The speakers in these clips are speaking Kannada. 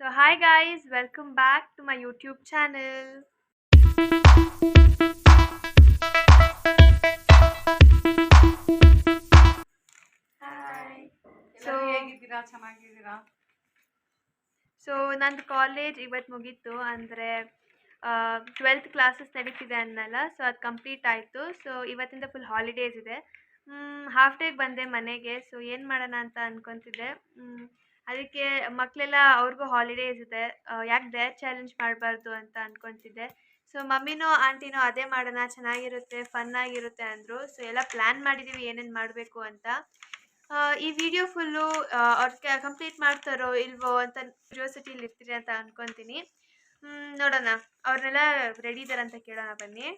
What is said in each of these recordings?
So hi guys, welcome back to my YouTube channel. Hi. So ಹೇಗಿದ್ದೀರಾ ಚೆನ್ನಾಗಿದ್ದೀರಾ ನಂದು ಕಾಲೇಜ್ ಇವತ್ತು ಮುಗೀತು ಅಂದರೆ 12th ಕ್ಲಾಸಸ್ ನಡೀತಿದೆ ಅನ್ನಲ್ಲ. ಸೊ ಅದು ಕಂಪ್ಲೀಟ್ ಆಯಿತು. ಸೊ ಇವತ್ತಿಂದ ಫುಲ್ ಹಾಲಿಡೇಸ್ ಇದೆ. ಹಾಫ್ ಡೇಗೆ ಬಂದೆ ಮನೆಗೆ. ಸೊ ಏನು ಮಾಡೋಣ ಅಂತ ಅಂದ್ಕೊತಿದ್ದೆ. ಅದಕ್ಕೆ ಮಕ್ಕಳೆಲ್ಲ ಅವ್ರಿಗೂ ಹಾಲಿಡೇಸ್ ಇದೆ, ಯಾಕೆ ಡೇರ್ ಚಾಲೆಂಜ್ ಮಾಡಬಾರ್ದು ಅಂತ ಅಂದ್ಕೊತಿದ್ದೆ. ಸೊ ಮಮ್ಮಿನೋ ಆಂಟಿನೋ ಅದೇ ಮಾಡೋಣ, ಚೆನ್ನಾಗಿರುತ್ತೆ, ಫನ್ ಆಗಿರುತ್ತೆ ಅಂದರು. ಸೊ ಎಲ್ಲ ಪ್ಲ್ಯಾನ್ ಮಾಡಿದ್ದೀವಿ ಏನೇನು ಮಾಡಬೇಕು ಅಂತ. ಈ ವಿಡಿಯೋ ಫುಲ್ಲು ಅವ್ರು ಕಂಪ್ಲೀಟ್ ಮಾಡ್ತಾರೋ ಇಲ್ವೋ ಅಂತ ಕ್ಯೂರಿಯಾಸಿಟಿಲಿ ಇರ್ತೀರಿ ಅಂತ ಅನ್ಕೊತೀನಿ. ನೋಡೋಣ, ಅವ್ರನ್ನೆಲ್ಲ ರೆಡಿ ಇದ್ದಾರೆ ಅಂತ ಕೇಳೋಣ ಬನ್ನಿ.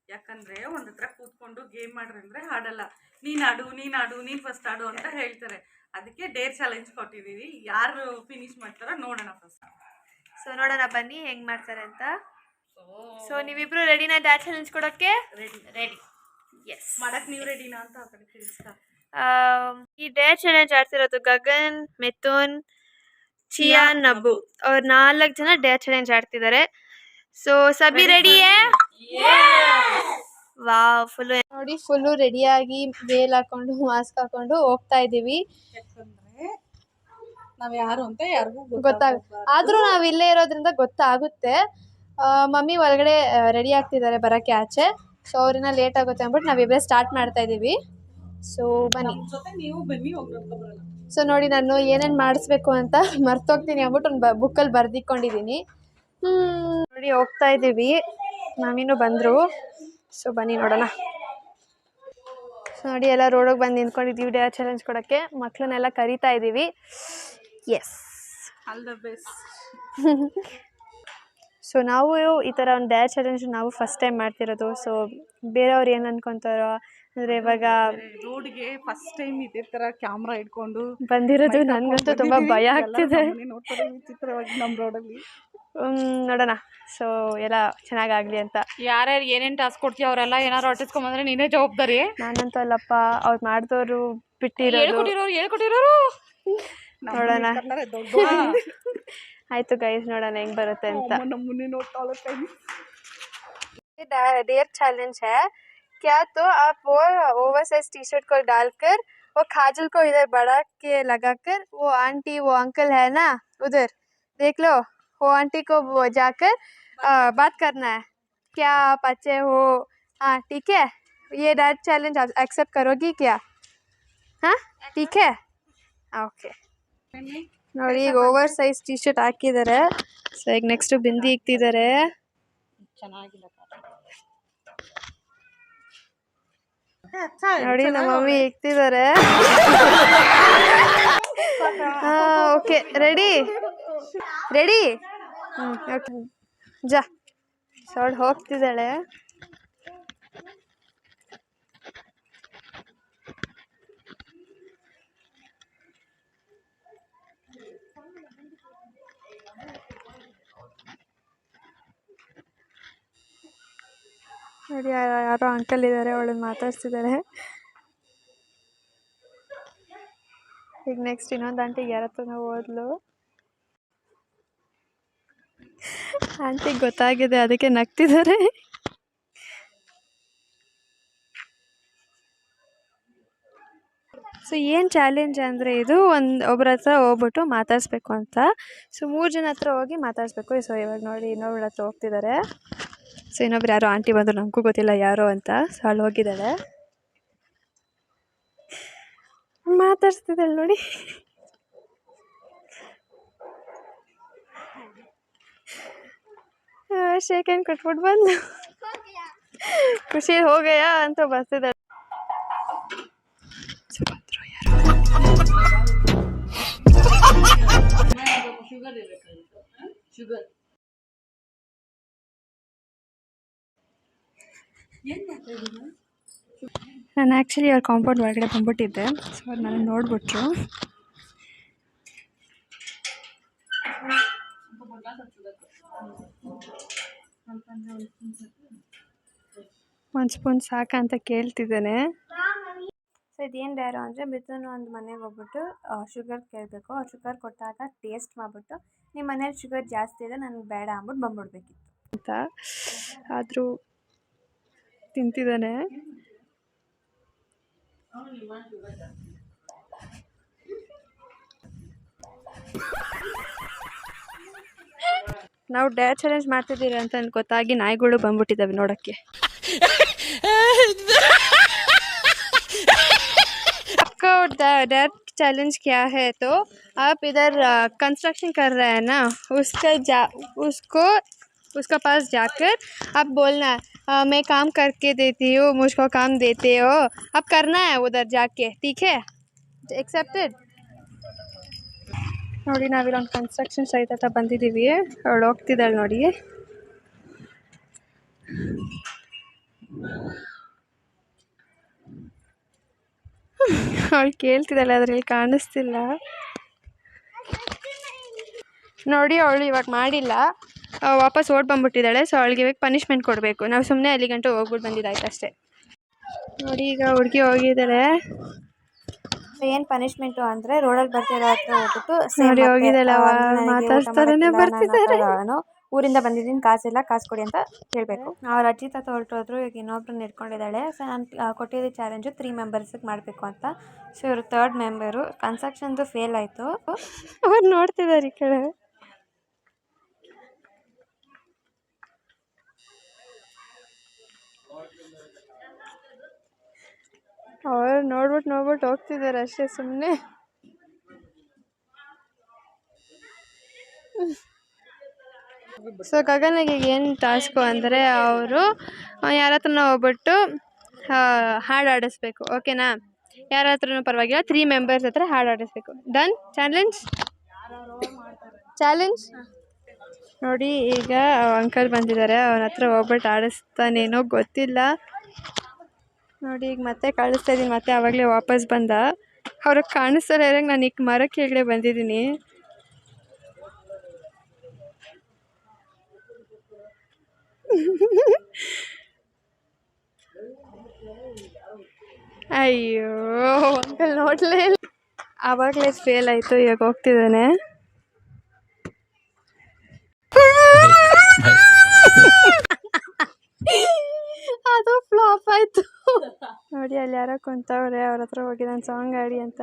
ಯಾಕಂದ್ರೆ ಒಂದ್ ಹತ್ರ ಕೂತ್ಕೊಂಡು ಗೇಮ್ ಮಾಡ್ರಿ ಅಂದ್ರೆ ಆಡಲ್ಲ. ನೀನ್ ಫಸ್ಟ್ ಆಡು ಅಂತ ಹೇಳ್ತಾರೆ. ಅದಕ್ಕೆ ಡೇರ್ ಚಾಲೆಂಜ್ ಕೊಟ್ಟಿದೀವಿ. ಯಾರು ಫಿನಿಶ್ ಮಾಡ್ತಾರೋ ನೋಡೋಣ ಫಸ್ಟ್. ಸೊ ನೋಡೋಣ ಬನ್ನಿ ಹೆಂಗ್ ಮಾಡ್ತಾರೆ ಅಂತ. ಸೊ ನೀವಿಬ್ರು ರೆಡಿನಾ ಡೇರ್ ಚಾಲೆಂಜ್ ಕೊಡೋಕ್ಕೆ? ರೆಡಿ. ಎಸ್. ಮಾಡಕ್ ನೀವು ರೆಡಿನಾ ಅಂತ ಆ ಕಡೆ ತಿಳಿಸ್ತಾ. ಈ ಡೇರ್ ಚಾಲೆಂಜ್ ಆಡ್ತಿರೋದು ಗಗನ್, ಮಿಥುನ್, ಚಿಯಾನ್, ನಬ್ಬು. ಅವ್ರು 4 ಜನ ಡೇರ್ ಚಾಲೆಂಜ್ ಆಡ್ತಿದ್ದಾರೆ. ಸೊ ಸಬಿ ರೆಡಿಯೇ? ವಾವ್, ಫುಲ್ ನೋಡಿ, ಫುಲ್ಲು ರೆಡಿಯಾಗಿ ವೇಲ್ ಹಾಕೊಂಡು ಮಾಸ್ಕ್ ಹಾಕೊಂಡು ಹೋಗ್ತಾ ಇದ್ದೀವಿ. ಯಾಕಂದ್ರೆ ನಾವ್ ಯಾರು ಅಂತ ಯಾರಿಗೂ ಆದ್ರೂ ನಾವ್ ಇಲ್ಲೇ ಇರೋದ್ರಿಂದ ಗೊತ್ತಾಗುತ್ತೆ. ಮಮ್ಮಿ ಒಳಗಡೆ ರೆಡಿ ಆಗ್ತಿದ್ದಾರೆ ಬರಕ್ಕೆ ಆಚೆ. ಸೊ ಅವ್ರನ್ನ ಲೇಟ್ ಆಗುತ್ತೆ ಅಂದ್ಬಿಟ್ಟು ನಾವಿಬ್ಬರೇ ಸ್ಟಾರ್ಟ್ ಮಾಡ್ತಾ ಇದ್ದೀವಿ. ಸೊ ಬನ್ನಿ. ನೀವು ಬನ್ನಿ, ಹೋಗ್ಬರೋಣ. ಸೊ ನೋಡಿ, ನಾನು ಏನೇನು ಮಾಡಿಸ್ಬೇಕು ಅಂತ ಮರ್ತೋಗ್ತೀನಿ ಅಂದ್ಬಿಟ್ಟು ಒಂದು ಬುಕ್ಕಲ್ಲಿ ಬರ್ದಿಕೊಂಡಿದ್ದೀನಿ. ನೋಡಿ ಹೋಗ್ತಾ ಇದ್ದೀವಿ, ಮಮ್ಮಿನೂ ಬಂದರು. ಸೊ ಬನ್ನಿ ನೋಡೋಣ. ಸೊ ನೋಡಿ, ಎಲ್ಲ ರೋಡಿಗೆ ಬಂದು ನಿಂತ್ಕೊಂಡಿದ್ದೀವಿ ಡೇರ್ ಚಾಲೆಂಜ್ ಕೊಡೋಕ್ಕೆ. ಮಕ್ಕಳನ್ನೆಲ್ಲ ಕರಿತಾ ಇದ್ದೀವಿ. Yes, all the best. So ನಾವು ಈ ಥರ ಒಂದು ಡೇರ್ ಚಾಲೆಂಜ್ ನಾವು ಫಸ್ಟ್ ಟೈಮ್ ಮಾಡ್ತಿರೋದು. ಸೊ ಬೇರೆಯವ್ರು ಏನು ಅನ್ಕೊತಾರೋ ಅಂದರೆ ಇವಾಗ ರೋಡ್ಗೆ ಫಸ್ಟ್ ಟೈಮ್ ಇದೇ ಥರ ಕ್ಯಾಮ್ರಾ ಇಟ್ಕೊಂಡು ಬಂದಿರೋದು ನನಗಂತೂ ತುಂಬ ಭಯ ಆಗ್ತಿದೆ. ವಿಚಿತ್ರವಾಗಿ ನಮ್ಮ ರೋಡಲ್ಲಿ ನೋಡೋಣ. ಸೊ ಎಲ್ಲ ಚೆನ್ನಾಗಾಗಲಿ ಅಂತ. ಯಾರ್ಯಾರು ಏನೇನು ಟಾಸ್ಕ್ ಕೊಡ್ತೀವಿ ಅವರೆಲ್ಲ ಏನಾರು ಹೊಟ್ಟಿಸ್ಕೊಂಬಂದ್ರೆ ನೀನೇ ಜವಾಬ್ದಾರಿ. ನಾನಂತೂ ಅಲ್ಲಪ್ಪ, ಅವ್ರು ಮಾಡಿದವರು ಬಿಟ್ಟಿರೋರು ಹೇಳ್ಕೊಟ್ಟಿರೋರು. ನೋಡೋಣ. ಆಯ್ತು ಗೈಸ್, ನೋಡೋಣ ಹೆಂಗ್ ಬರುತ್ತೆ ಅಂತ. डेयर चैलेंज है क्या, तो आप वो ओवर साइज टी शर्ट को डालकर वो काजल को इधर बढ़ा के लगाकर वो आंटी वो अंकल है ना उधर देख लो, वो आंटी को वो जाकर बात करना है, क्या आप अच्छे हो? हाँ ठीक है, ये डेयर चैलेंज आप एक्सेप्ट करोगी क्या? हाँ ठीक है, ओके. ನೋಡಿ, ಈಗ ಓವರ್ ಸೈಜ್ ಟಿ ಶರ್ಟ್ ಹಾಕಿದ್ದಾರೆ. ಸೊ ಈಗ ನೆಕ್ಸ್ಟ್ ಬಿಂದಿ ಇಕ್ತಿದ್ದಾರೆ. ನೋಡಿ ನಮ್ಮ ಮಮ್ಮಿ ಇಕ್ತಿದ್ದಾರೆ. Okay, ready ready. ಓಕೆ, ಜಾ. ಸೊ ಹೋಗ್ತಿದ್ದಾಳೆ. ನೋಡಿ, ಯಾರೋ ಅಂಕಲ್ ಇದ್ದಾರೆ, ಅವಳನ್ನ ಮಾತಾಡ್ತಿದ್ದಾರೆ. ಈಗ ನೆಕ್ಸ್ಟ್ ಇನ್ನೊಂದು ಆಂಟಿಗೆ ಯಾರ ಹತ್ರ ಹೋದ್ಲು. ಆಂಟಿಗೆ ಗೊತ್ತಾಗಿದೆ, ಅದಕ್ಕೆ ನಗ್ತಿದ್ದಾರೆ. ಸೊ ಏನು ಚಾಲೆಂಜ್ ಅಂದರೆ ಇದು ಒಬ್ಬರ ಹತ್ರ ಹೋಗ್ಬಿಟ್ಟು ಮಾತಾಡಿಸ್ಬೇಕು ಅಂತ. ಸೊ 3 ಜನ ಹತ್ರ ಹೋಗಿ ಮಾತಾಡಿಸ್ಬೇಕು. ಸೊ ಇವಾಗ ನೋಡಿ, ಇನ್ನೊಬ್ರ ಹತ್ರ ಹೋಗ್ತಿದ್ದಾರೆ. ಸೊ ಇನ್ನೊಬ್ರು ಯಾರೋ ಆಂಟಿ ಬಂದರು, ನಮಗೂ ಗೊತ್ತಿಲ್ಲ ಯಾರೋ ಅಂತ. ಸೊ ಅಲ್ಲಿ ಹೋಗಿದ್ದಾಳೆ, ಮಾತಾಡ್ಸ್ತಿದ್ದಾಳೆ ನೋಡಿ. ಶೇಕ್ ಹ್ಯಾಂಡ್ ಕೊಟ್ಬಿಟ್ಟು ಬಂದು ಖುಷಿ ಹೋಗಯ್ಯ ಅಂತ ಬರ್ತಿದ್ದಾಳೆ. ನಾನು ಆ್ಯಕ್ಚುಲಿ ಅವ್ರ ಕಾಂಪೌಂಡ್ ಒಳಗಡೆ ಬಂದ್ಬಿಟ್ಟಿದ್ದೆ. ಸೊ ಅವ್ರು ನಾನು ನೋಡ್ಬಿಟ್ರು. ಒಂದು ಸ್ಪೂನ್ ಸಾಕ ಅಂತ ಕೇಳ್ತಿದ್ದೇನೆ. ಸೊ ಇದೇನು ಡೇರು ಅಂದರೆ ಮಿಥುನ್ ಒಂದು ಮನೆಗೆ ಹೋಗ್ಬಿಟ್ಟು ಶುಗರ್ ಕೇಳಬೇಕು. ಅವ್ರು ಶುಗರ್ ಕೊಟ್ಟಾಗ ಟೇಸ್ಟ್ ಮಾಡಿಬಿಟ್ಟು ನಿಮ್ಮ ಮನೇಲಿ ಶುಗರ್ ಜಾಸ್ತಿ ಇದೆ ನನಗೆ ಬೇಡ ಅಂದ್ಬಿಟ್ಟು ಬಂದ್ಬಿಡ್ಬೇಕಿತ್ತು ಅಂತ. ಆದರೂ ತಿಂತಿದ್ದಾನೆ. ನಾವು ಡೇರ್ ಚಾಲೆಂಜ್ ಮಾಡ್ತಿದ್ದೀರಿ ಅಂತ ಗೊತ್ತಾಗಿ ನಾಯಿಗಳು ಬಂದ್ಬಿಟ್ಟಿದ್ದಾವೆ ನೋಡೋಕ್ಕೆ. आपको डर चैलेंज क्या है तो आप इधर कंस्ट्रक्शन कर रहे हैं ना, उसका पास जाकर आप बोलना है मैं काम करके देती हूँ, मुझको काम देते हो, अब करना है उधर जाके, ठीक है? एक्सेप्टेड. ನೋಡಿ ನಾವಿಲ್ಲೊಂದು ಕನ್ಸ್ಟ್ರಕ್ಷನ್ ಸೈಟ್ ಹತ್ರ ಬಂದಿದ್ದೀವಿ. ಅವಳು ಹೋಗ್ತಿದ್ದಾಳೆ ನೋಡಿ. ಅವಳು ಕೇಳ್ತಿದ್ದಾಳೆ, ಅದರಲ್ಲಿ ಕಾಣಿಸ್ತಿಲ್ಲ ನೋಡಿ. ಅವಳು ಇವಾಗ ಮಾಡಿಲ್ಲ, ವಾಪಸ್ ಓಡ್ ಬಂದ್ಬಿಟ್ಟಿದ್ದಾಳೆ. ಸೊ ಅವಳಿಗೆ ಇವಾಗ ಪನಿಷ್ಮೆಂಟ್ ಕೊಡಬೇಕು. ನಾವು ಸುಮ್ಮನೆ ಅಲ್ಲಿ ಗಂಟೆ ಹೋಗ್ಬಿಟ್ಟು ಬಂದಿದ್ದಾಯ್ತು ಅಷ್ಟೇ ನೋಡಿ. ಈಗ ಹುಡುಗಿ ಹೋಗಿದ್ದಾಳೆ. ಏನು ಪನಿಷ್ಮೆಂಟು ಅಂದರೆ ರೋಡಲ್ಲಿ ಬರ್ತಿರೋ ಹತ್ರ ಹೋಗ್ಬಿಟ್ಟು ನೋಡಿ ಹೋಗಿದ್ದಾಳೆ. ಮಾತಾಡ್ತಾರೇ ಬರ್ತಿದ್ದಾರೆ. ಊರಿಂದ ಬಂದಿದ್ದೀನಿ, ಕಾಸಿಲ್ಲ, ಕಾಸು ಕೊಡಿ ಅಂತ ಕೇಳಬೇಕು. ಅವ್ರ ಅಜ್ಜಿ ತಾತ ಹೊರಟೋದ್ರು. ಈಗ ಇನ್ನೊಬ್ರನ್ನ ಇಟ್ಕೊಂಡಿದ್ದಾಳೆ. ಸೊ ನಾನು ಕೊಟ್ಟಿದ್ದ ಚಾಲೆಂಜು 3 ಮೆಂಬರ್ಸಿಗೆ ಮಾಡಬೇಕು ಅಂತ. ಸೊ ಇವರು 3rd ಮೆಂಬರು. ಕನ್ಸ್ಟ್ರಕ್ಷನ್ದು ಫೇಲ್ ಆಯಿತು. ಅವ್ರು ನೋಡ್ತಿದ್ದಾರೆ ಈ ಕಡೆ. ಅವ್ರು ನೋಡ್ಬಿಟ್ಟು ಹೋಗ್ತಿದ್ದಾರೆ ಅಷ್ಟೇ ಸುಮ್ಮನೆ. ಸೊ ಗಗನಿಗೆ ಏನು ಟಾಸ್ಕು ಅಂದರೆ ಅವರು ಯಾರ ಹತ್ರನ ಹೋಗ್ಬಿಟ್ಟು ಹಾಡು ಆಡಿಸ್ಬೇಕು. ಓಕೆನಾ? ಯಾರ ಹತ್ರನೂ ಪರವಾಗಿಲ್ಲ, 3 ಮೆಂಬರ್ಸ್ ಹತ್ರ ಹಾಡು ಆಡಿಸ್ಬೇಕು. ಡನ್? ಚಾಲೆಂಜ್ ನೋಡಿ. ಈಗ ಅಂಕಲ್ ಬಂದಿದ್ದಾರೆ, ಅವನ ಹತ್ರ ಹೋಗ್ಬಿಟ್ಟು ಆಡಿಸ್ತಾನೇನೋ ಗೊತ್ತಿಲ್ಲ ನೋಡಿ. ಈಗ ಮತ್ತೆ ಕಳಿಸ್ತಾ ಇದ್ದೀನಿ. ಮತ್ತೆ ಆವಾಗಲೇ ವಾಪಸ್ ಬಂದ. ಅವ್ರಿಗೆ ಕಾಣಿಸ್ತಾರೆ ಇರೋಂಗೆ ನಾನು ಈಗ ಮರ ಕೆಳಗಡೆ ಬಂದಿದ್ದೀನಿ. ಅಯ್ಯೋ ಅಂಕಲ್ ನೋಡ್ಲೇ ಇಲ್ಲ. ಆವಾಗಲೇ ಫೇಲ್ ಆಯಿತು. ಇವಾಗ ಹೋಗ್ತಿದ್ದಾನೆ. ಅದು ಫ್ಲಾಪ್ ಆಯಿತು ನೋಡಿ. ಅಲ್ಲಿ ಯಾರೋ ಕುಂತವ್ರೆ, ಅವ್ರ ಹತ್ರ ಹೋಗಿ ನಾನು ಸಾಂಗ್ ಆಡಿ ಅಂತ.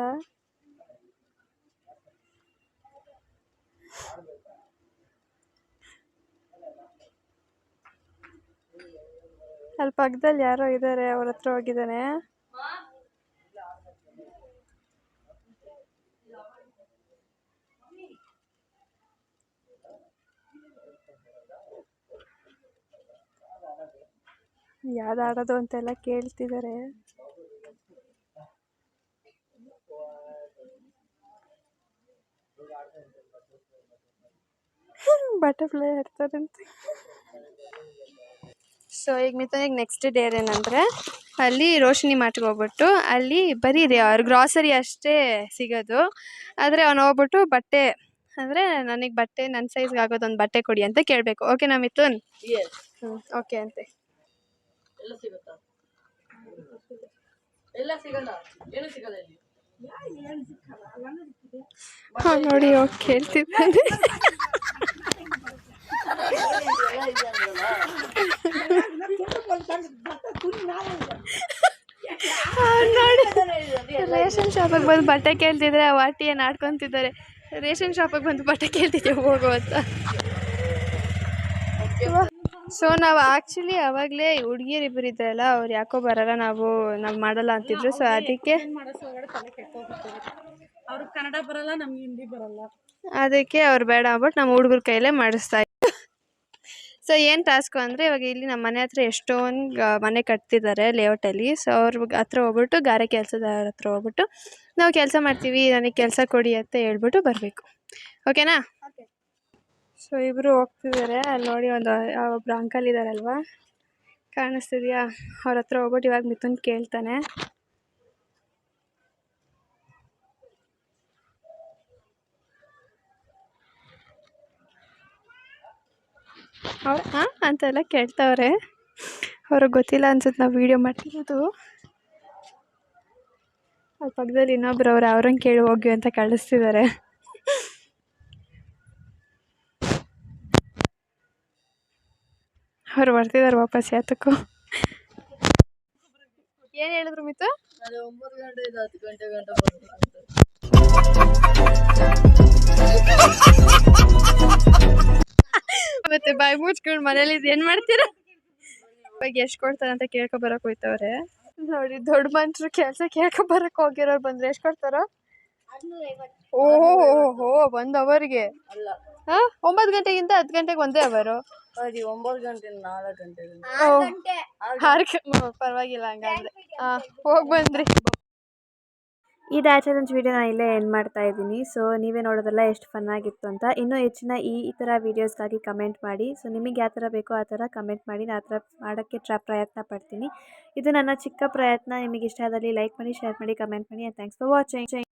ಅಲ್ಲಿ ಪಕ್ಕದಲ್ಲಿ ಯಾರೋ ಇದ್ದಾರೆ, ಅವ್ರ ಹತ್ರ ಹೋಗಿದ್ದಾನೆ. ಯಾವ್ದು ಆಡೋದು ಅಂತೆಲ್ಲ ಕೇಳ್ತಿದ್ದಾರೆ. ಬಟರ್ಫ್ಲೈ ಆಡ್ತಾರಂತೆ. ಸೊ ಈಗ ಮಿಥುನಿಗೆ ನೆಕ್ಸ್ಟ್ ಡೇರ್ ಏನಂದರೆ ಅಲ್ಲಿ ರೋಶಿನಿ ಮಾರ್ಟ್ಗೆ ಹೋಗ್ಬಿಟ್ಟು ಅಲ್ಲಿ ಬರೀ ಗ್ರಾಸರಿ ಅಷ್ಟೇ ಸಿಗೋದು. ಆದರೆ ಅವನು ಹೋಗ್ಬಿಟ್ಟು ಬಟ್ಟೆ ಅಂದರೆ ನನಗೆ ಬಟ್ಟೆ ನನ್ನ ಸೈಜ್ಗೆ ಆಗೋದೊಂದು ಬಟ್ಟೆ ಕೊಡಿ ಅಂತ ಕೇಳಬೇಕು. ಓಕೆನಾ ಮಿಥುನ್? ಓಕೆ ಅಂತೆ. ನೋಡಿ ಹೋಗಿ ಕೇಳ್ತಿದ್ದಾನೆ. ರೇಷನ್ ಶಾಪಿಗೆ ಬಂದು ಬಟ್ಟೆ ಕೇಳ್ತಿದ್ರೆ ವಾಟಿ ಏನು ಆಡ್ಕೊತಿದ್ದಾರೆ. ರೇಷನ್ ಶಾಪಿಗೆ ಬಂದು ಬಟ್ಟೆ ಕೇಳ್ತಿದ್ದೇವೆ ಹೋಗೋ ಅಂತ. ಸೊ ನಾವು ಆ್ಯಕ್ಚುಲಿ ಅವಾಗಲೇ ಹುಡುಗಿಯರಿಬ್ಬರು ಇದ್ದಾರಲ್ಲ, ಅವ್ರು ಯಾಕೋ ಬರಲ್ಲ, ನಾವು ಮಾಡಲ್ಲ ಅಂತಿದ್ರು. ಸೊ ಅದಕ್ಕೆ ಅವ್ರಿಗೆ ಕನ್ನಡ ಬರಲ್ಲ, ನಮ್ಗೆ ಹಿಂದಿ ಬರಲ್ಲ, ಅದಕ್ಕೆ ಅವ್ರು ಬೇಡ ಅಂದ್ಬಿಟ್ಟು ನಮ್ಮ ಹುಡುಗರ ಕೈಲೇ ಮಾಡಿಸ್ತಾ ಇದ್ವಿ. ಸೊ ಏನು ಟಾಸ್ಕು ಅಂದರೆ ಇವಾಗ ಇಲ್ಲಿ ನಮ್ಮ ಮನೆ ಹತ್ರ ಎಷ್ಟೊಂದು ಮನೆ ಕಟ್ತಿದ್ದಾರೆ ಲೇಔಟಲ್ಲಿ. ಸೊ ಅವ್ರ ಹತ್ರ ಹೋಗ್ಬಿಟ್ಟು ಗಾರೆ ಕೆಲಸದವ್ರ ಹತ್ರ ಹೋಗ್ಬಿಟ್ಟು ನಾವು ಕೆಲಸ ಮಾಡ್ತೀವಿ, ನನಗೆ ಕೆಲಸ ಕೊಡಿ ಅಂತ ಹೇಳ್ಬಿಟ್ಟು ಬರಬೇಕು. ಓಕೆನಾ? ಸೊ ಇಬ್ಬರು ಹೋಗ್ತಿದ್ದಾರೆ. ಅಲ್ಲಿ ನೋಡಿ ಒಬ್ಬರು ಅಂಕಲ್ ಇದ್ದಾರಲ್ವ, ಕಾಣಿಸ್ತಿದೆಯಾ? ಅವ್ರ ಹತ್ರ ಹೋಗ್ಬಿಟ್ಟು ಇವಾಗ ಮಿಥುನ್ ಕೇಳ್ತಾನೆ. ಅವ್ರು ಹಾಂ ಅಂತೆಲ್ಲ ಕೇಳ್ತವ್ರೆ. ಅವ್ರಿಗೆ ಗೊತ್ತಿಲ್ಲ ಅನ್ಸುತ್ತೆ ನಾವು ವೀಡಿಯೋ ಮಾಡ್ತಿರೋದು. ಅಲ್ಲಿ ಪಕ್ಕದಲ್ಲಿ ಇನ್ನೊಬ್ರು ಅವ್ರಂಗೆ ಕೇಳಿ ಹೋಗಿ ಅಂತ ಕಳಿಸ್ತಿದ್ದಾರೆ. ಅವ್ರು ಬರ್ತಿದ್ದಾರೆ ವಾಪಸ್ ಯಾತಕ್ಕೂ. ಏನು ಹೇಳಿದ್ರು ಮಿತು? 9 ಗಂಟೆ 10 ಗಂಟೆ ಗಂಟ ಮತ್ತೆ ಬಾಯಿ ಮುಚ್ಕೊಂಡು ಮನೇಲಿ ಏನು ಮಾಡ್ತೀರಾ? ಇವಾಗ ಎಷ್ಟು ಕೊಡ್ತಾರೆ ಅಂತ ಕೇಳ್ಕೊ ಬರಕ್ ಹೋಯ್ತವ್ರೆ ನೋಡಿ. ದೊಡ್ಡ ಮನುಷ್ಯರು ಕೆಲಸ ಕೇಳ್ಕೊ ಬರಕ್ ಹೋಗಿರೋರು ಬಂದ್ರೆ ಎಷ್ಟು ಕೊಡ್ತಾರೋ? ಓಹೋ 1 ಅವರ್ಗೆ ಅಲ್ಲ. 9 ಗಂಟೆಗಿಂತ 10 ಗಂಟೆಗೆ ಒಂದೇ ಅವರು. 9 ಗಂಟೆ 4 ಗಂಟೆ 6 ಪರವಾಗಿಲ್ಲ ಹಂಗಂದ್ರೆ. ಹೋಗಿ ಬಂದ್ರಿ. ಈ ಡ್ಯಾಡ್ ಚಾಲೆಂಜ್ ವೀಡಿಯೋ ನಾನು ಇಲ್ಲೇ ಎಂಡ್ ಮಾಡ್ತಾ ಇದ್ದೀನಿ. ಸೊ ನೀವೇ ನೋಡೋದಲ್ಲ ಎಷ್ಟು ಫನ್ ಆಗಿತ್ತು ಅಂತ. ಇನ್ನೂ ಹೆಚ್ಚಿನ ಈ ಥರ ವೀಡಿಯೋಸ್ಗಾಗಿ ಕಮೆಂಟ್ ಮಾಡಿ. ಸೊ ನಿಮಗೆ ಯಾವ ಥರ ಬೇಕೋ ಆ ಥರ ಕಮೆಂಟ್ ಮಾಡಿ. ನಾನು ಆ ಥರ ಮಾಡೋಕ್ಕೆ ಪ್ರಯತ್ನ ಪಡ್ತೀನಿ. ಇದು ನನ್ನ ಚಿಕ್ಕ ಪ್ರಯತ್ನ. ನಿಮಗೆ ಇಷ್ಟ ಆದಲ್ಲಿ ಲೈಕ್ ಮಾಡಿ, ಶೇರ್ ಮಾಡಿ, ಕಮೆಂಟ್ ಮಾಡಿ. And thanks for watching.